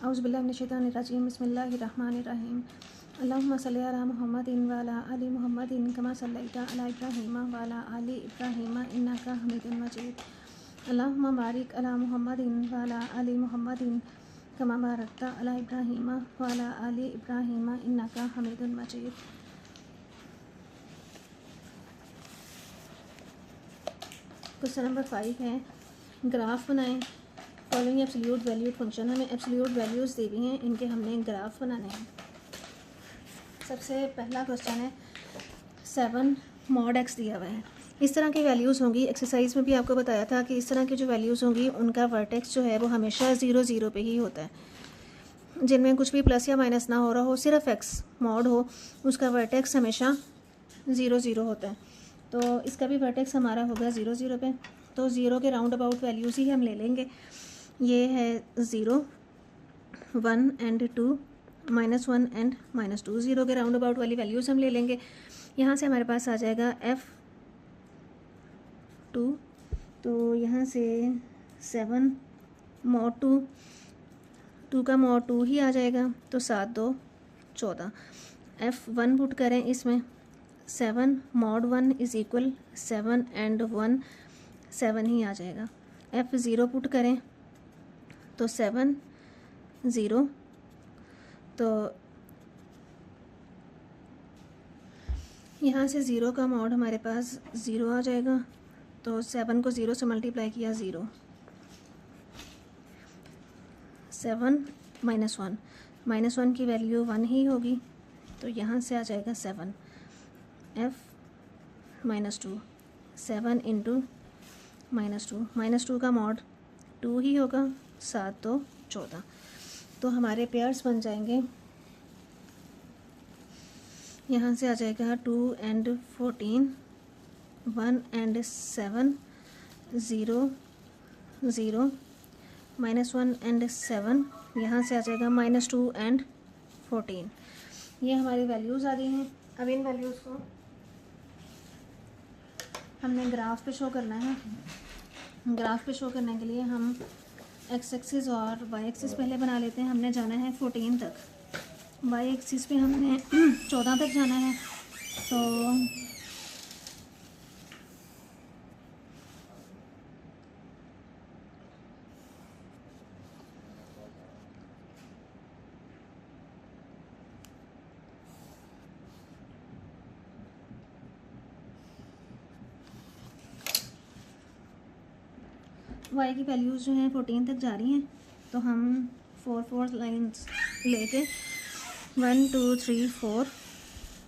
औज़ुबिल्लाहि मिनश्शैतानिर्रजीम बिस्मिल्लाहिर्रहमानिर्रहीम अल्लाहुम्मा सल्लि अला मुहम्मदिन व अला आलि मुहम्मदिन कमा सल्लैता अला इब्राहीम व अला आलि इब्राहीम इन्नका हमीदुम मजीद अल्लाहुम्मा बारिक अला मुहम्मदिन व अला आलि मुहम्मदिन कमा बारकता अला इब्राहीम व अला आलि इब्राहीम इन्नका हमीदुम मजीद। क्वेश्चन नंबर 5 है, ग्राफ बनाएं। फॉलोइंग एब्सोल्यूट वैल्यू फंक्शन, हमें एब्सोल्यूट वैल्यूज़ दी हुई हैं, इनके हमने ग्राफ बनाने हैं। सबसे पहला क्वेश्चन है 7 मॉड x दिया हुआ है। इस तरह की वैल्यूज़ होंगी, एक्सरसाइज में भी आपको बताया था कि इस तरह की जो वैल्यूज़ होंगी उनका वर्टेक्स जो है वो हमेशा 0 0 पे ही होता है। जिनमें कुछ भी प्लस या माइनस ना हो रहा हो, सिर्फ x मॉड हो, उसका वर्टेक्स हमेशा 0 0 होता है। तो इसका भी वर्टेक्स हमारा होगा 0 0 पे। तो 0 के राउंड अबाउट वैल्यूज़ ही हम ले लेंगे। ये है 0, 1 एंड 2, -1 एंड -2। 0 के राउंड अबाउट वाली वैल्यूज़ हम ले लेंगे। यहाँ से हमारे पास आ जाएगा f2, तो यहाँ से 7 mod 2, 2 का mod 2 ही आ जाएगा, तो 7 2 14। f1 पुट करें इसमें, 7 mod 1 इज़ इक्वल 7 एंड 1 7 ही आ जाएगा। f0 पुट करें तो 7 0, तो यहाँ से 0 का मॉड हमारे पास 0 आ जाएगा, तो 7 को 0 से मल्टीप्लाई किया 0, 7 -1, -1 की वैल्यू 1 ही होगी, तो यहाँ से आ जाएगा 7 f-2, 7 इंटू -2 का मॉड 2 ही होगा, 7 2 14। तो हमारे पेयर्स बन जाएंगे, यहाँ से आ जाएगा 2 एंड 14, 1 एंड 7, 0 0, -1 एंड 7, यहाँ से आ जाएगा -2 एंड 14। ये हमारी वैल्यूज़ आ गई हैं। अब इन वैल्यूज़ को हमने ग्राफ पे शो करना है। ग्राफ पे शो करने के लिए हम एक्स एक्सिस और वाई एक्सिस पहले बना लेते हैं। हमने जाना है 14 तक, वाई एक्सिस पे हमने 14 तक जाना है। तो वाई की वैल्यूज़ जो हैं 14 तक जा रही हैं, तो हम 4 लाइन्स लेके 1 2 3 4,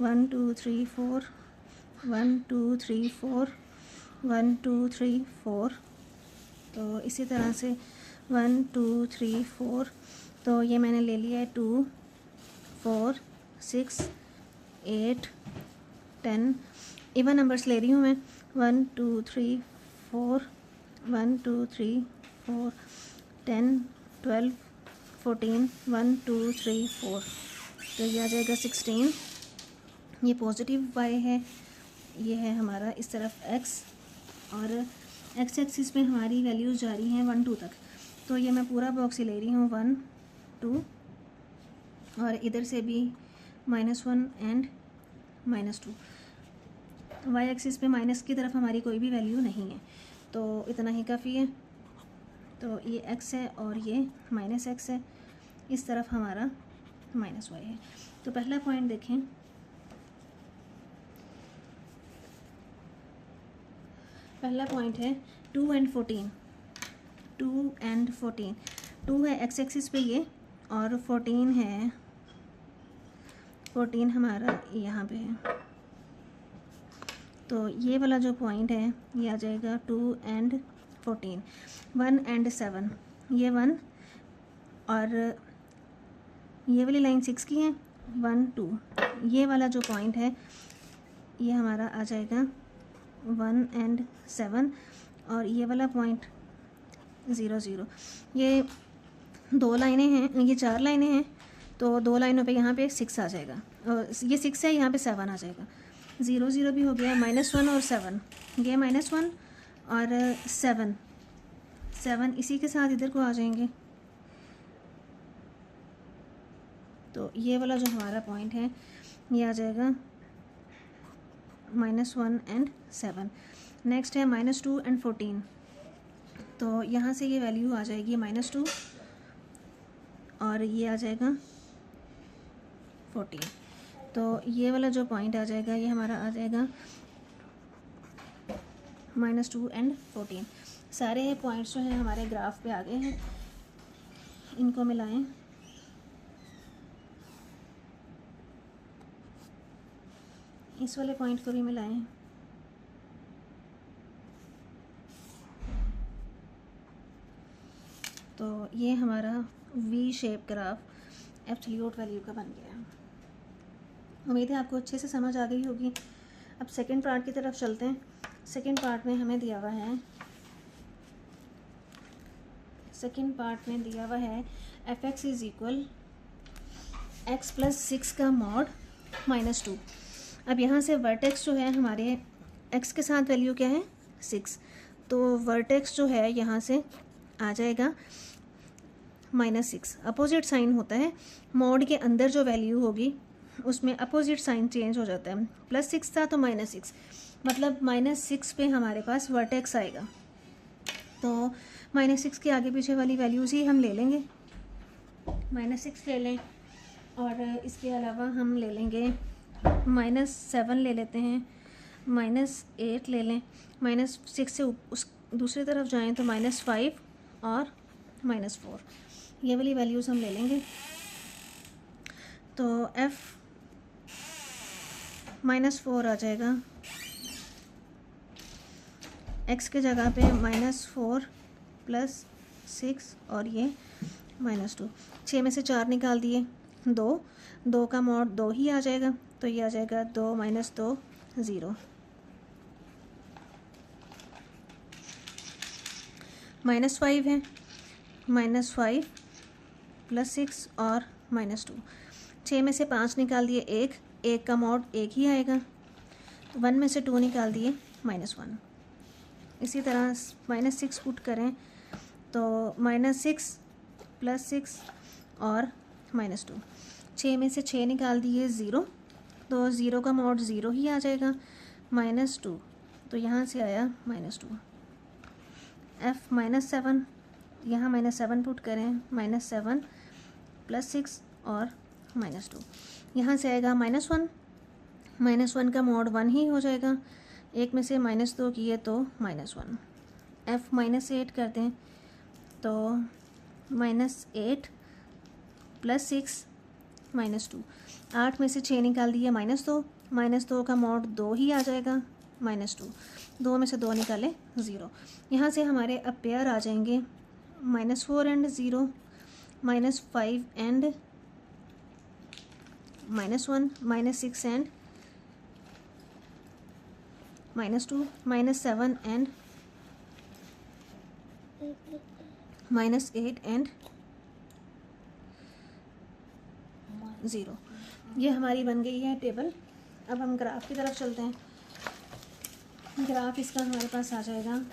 1 2 3 4, 1 2 3 4, 1 2 3 4, तो इसी तरह से 1 2 3 4, तो ये मैंने ले लिया है 2 4 6 8 10। इवन नंबर्स ले रही हूँ मैं, 1 2 3 4, 1 2 3 4 10 12 14, 1 2 3 4, तो ये आ जाएगा 16। ये पॉजिटिव वाई है, ये है हमारा इस तरफ x, और x एक्सिस पे हमारी वैल्यूज़ जा रही हैं 1 2 तक। तो ये मैं पूरा बॉक्स ही ले रही हूँ, 1 2, और इधर से भी -1 एंड -2। वाई एक्सिस पे माइनस की तरफ हमारी कोई भी वैल्यू नहीं है, तो इतना ही काफ़ी है। तो ये x है और ये -x है, इस तरफ हमारा -y है। तो पहला पॉइंट देखें, पहला पॉइंट है 2 एंड 14, 2 एंड 14। 2 है x एक्सिस पे ये, और 14 है, 14 हमारा यहाँ पे है। तो ये वाला जो पॉइंट है ये आ जाएगा 2 एंड 14। 1 एंड 7, ये 1, और ये वाली लाइन 6 की है, 1 2। ये वाला जो पॉइंट है ये हमारा आ जाएगा 1 एंड 7, और ये वाला पॉइंट 0 0। ये 2 लाइनें हैं, ये 4 लाइनें हैं, तो 2 लाइनों पे यहाँ पे 6 आ जाएगा, और ये 6 है, यहाँ पे 7 आ जाएगा। 0 0 भी हो गया, -1 और 7, ये -1 और 7 इसी के साथ इधर को आ जाएंगे, तो ये वाला जो हमारा पॉइंट है ये आ जाएगा -1 एंड 7। नेक्स्ट है -2 एंड 14, तो यहाँ से ये वैल्यू आ जाएगी -2 और ये आ जाएगा 14। तो ये वाला जो पॉइंट आ जाएगा ये हमारा आ जाएगा -2 एंड 14। सारे पॉइंट्स जो हैं हमारे ग्राफ पे आ गए हैं, इनको मिलाएं। इस वाले पॉइंट को भी मिलाएं। तो ये हमारा V shape graph absolute value का बन गया। उम्मीद है आपको अच्छे से समझ आ गई होगी। अब सेकंड पार्ट की तरफ चलते हैं। सेकंड पार्ट में हमें दिया हुआ है f(x) इज़ इक्वल x + 6 का मॉड -2। अब यहाँ से वर्टेक्स जो है हमारे x के साथ वैल्यू क्या है 6, तो वर्टेक्स जो है यहाँ से आ जाएगा -6। अपोजिट साइन होता है, मॉड के अंदर जो वैल्यू होगी उसमें अपोजिट साइन चेंज हो जाता है। +6 था तो -6, मतलब -6 पे हमारे पास वर्टेक्स आएगा। तो -6 के आगे पीछे वाली वैल्यूज़ ही हम ले लेंगे। -6 ले लें और इसके अलावा हम ले लेंगे -7 ले लेते हैं, -8 ले लें। -6 से उस दूसरी तरफ जाएं तो -5 और -4, ये वाली वैल्यूज़ हम ले लेंगे। तो f -4 आ जाएगा, x के जगह पे -4 + 6 और ये -2। 6 में से 4 निकाल दिए, 2 का मॉड 2 ही आ जाएगा, तो ये आ जाएगा 2 - 2 0। -5 है, -5 + 6 और -2। 6 में से 5 निकाल दिए, 1 का मॉड 1 ही आएगा। 1 में से 2 निकाल दिए, -1। इसी तरह -6 पुट करें तो -6 + 6 और -2। 6 में से 6 निकाल दिए, 0, तो 0 का मॉड 0 ही आ जाएगा। -2, तो यहाँ से आया -2। f -7, यहाँ -7 पुट करें, -7 + 6 और -2। यहाँ से आएगा -1, -1 का मॉड 1 ही हो जाएगा। 1 में से -2 किए तो -1। f -8 कर दें तो -8 + 6 -2। 8 में से 6 निकाल दिए, -2 का मॉड 2 ही आ जाएगा, -2। 2 में से 2 निकाले, 0। यहाँ से हमारे अब पेयर आ जाएंगे -4 and 0, -5 and -1, -6 and -2, -7 and -8 and 0। ये हमारी बन गई है टेबल। अब हम ग्राफ की तरफ चलते हैं। ग्राफ इसका हमारे पास आ जाएगा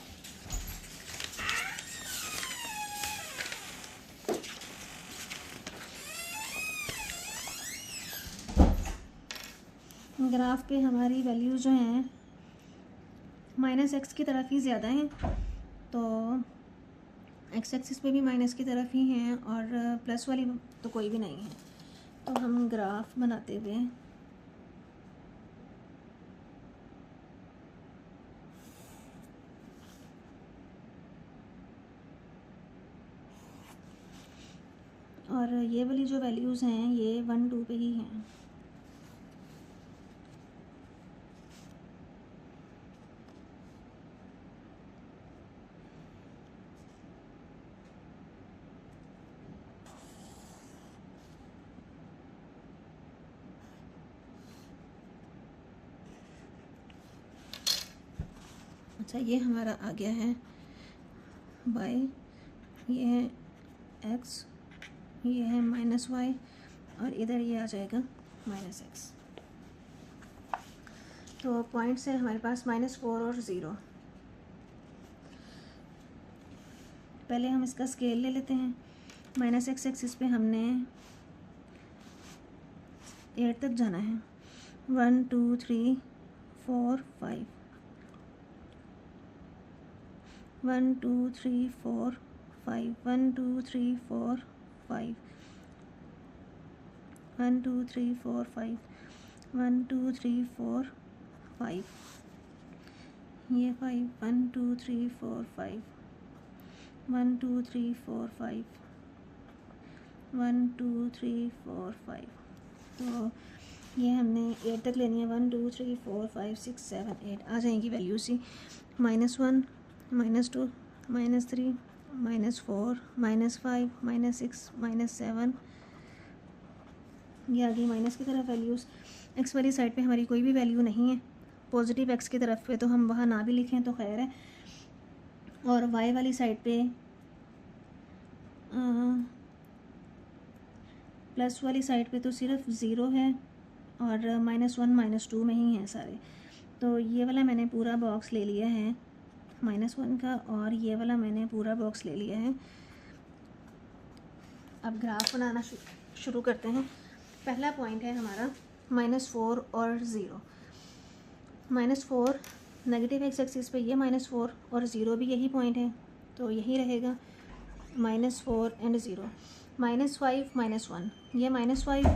ग्राफ पे हमारी वैल्यू जो हैं -x की तरफ ही ज़्यादा हैं, तो x एक्सिस पे भी माइनस की तरफ ही हैं और प्लस वाली तो कोई भी नहीं है। तो हम ग्राफ बनाते हुए और ये वाली जो वैल्यूज़ हैं ये 1 2 पे ही हैं। अच्छा, ये हमारा आ गया है y, ये है x, ये है -y और इधर ये आ जाएगा -x। तो पॉइंट्स है हमारे पास -4 और 0। पहले हम इसका स्केल ले लेते हैं। -x एक्सिस पे हमने 8 तक जाना है। 1 2 3 4 5, 1 2 3 4 5, 1 2 3 4 5, 1 2 3 4 5, 1 2 3 4 5, ये 5, 1 2 3 4 5, 1 2 3 4 5, 1 2 3 4 5। तो ये हमने 8 तक लेनी है। 1 2 3 4 5 6 7 8 आ जाएंगी वैल्यू सी। -1 -2 -3 -4 -5 -6 -7, ये आ गई माइनस की तरफ वैल्यूज़। एक्स वाली साइड पे हमारी कोई भी वैल्यू नहीं है, पॉजिटिव एक्स की तरफ पे तो हम वहाँ ना भी लिखें तो खैर है। और वाई वाली साइड पे प्लस वाली साइड पे तो सिर्फ ज़ीरो है और -1 -2 में ही है सारे। तो ये वाला मैंने पूरा बॉक्स ले लिया है -1 का, और ये वाला मैंने पूरा बॉक्स ले लिया है। अब ग्राफ बनाना शुरू करते हैं। पहला पॉइंट है हमारा -4 और 0। -4 नेगेटिव एक्स एक्सिस पे ये -4 और 0 भी यही पॉइंट है, तो यही रहेगा -4 एंड 0। -5 -1, ये -5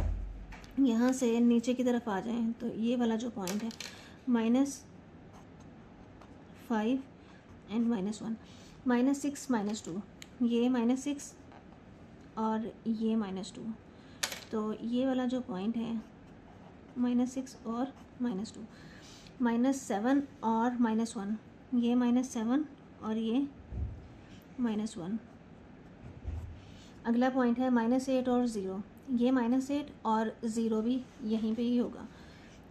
यहाँ से नीचे की तरफ आ जाएं तो ये वाला जो पॉइंट है -5 एंड -1। -6 -2, ये -6 और ये -2, तो ये वाला जो पॉइंट है -6 और -2। -7 और -1, ये -7 और ये -1। अगला पॉइंट है -8 और 0, ये -8 और 0 भी यहीं पे ही होगा,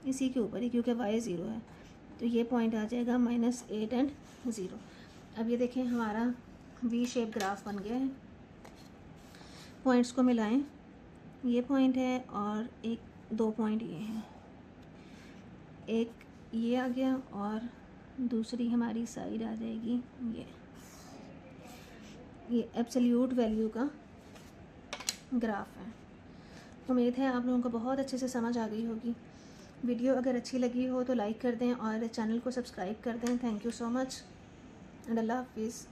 इसी के ऊपर ही, क्योंकि y 0 है। तो ये पॉइंट आ जाएगा -8 एंड 0। अब ये देखें हमारा वी शेप ग्राफ बन गया है। पॉइंट्स को मिलाएं, ये पॉइंट है और एक 2 पॉइंट ये हैं, एक ये आ गया और दूसरी हमारी साइड आ जाएगी ये एब्सोल्यूट वैल्यू का ग्राफ है। उम्मीद है आप लोगों को बहुत अच्छे से समझ आ गई होगी। वीडियो अगर अच्छी लगी हो तो लाइक कर दें और चैनल को सब्सक्राइब कर दें। Thank you so much and अल्लाह हाफिज़।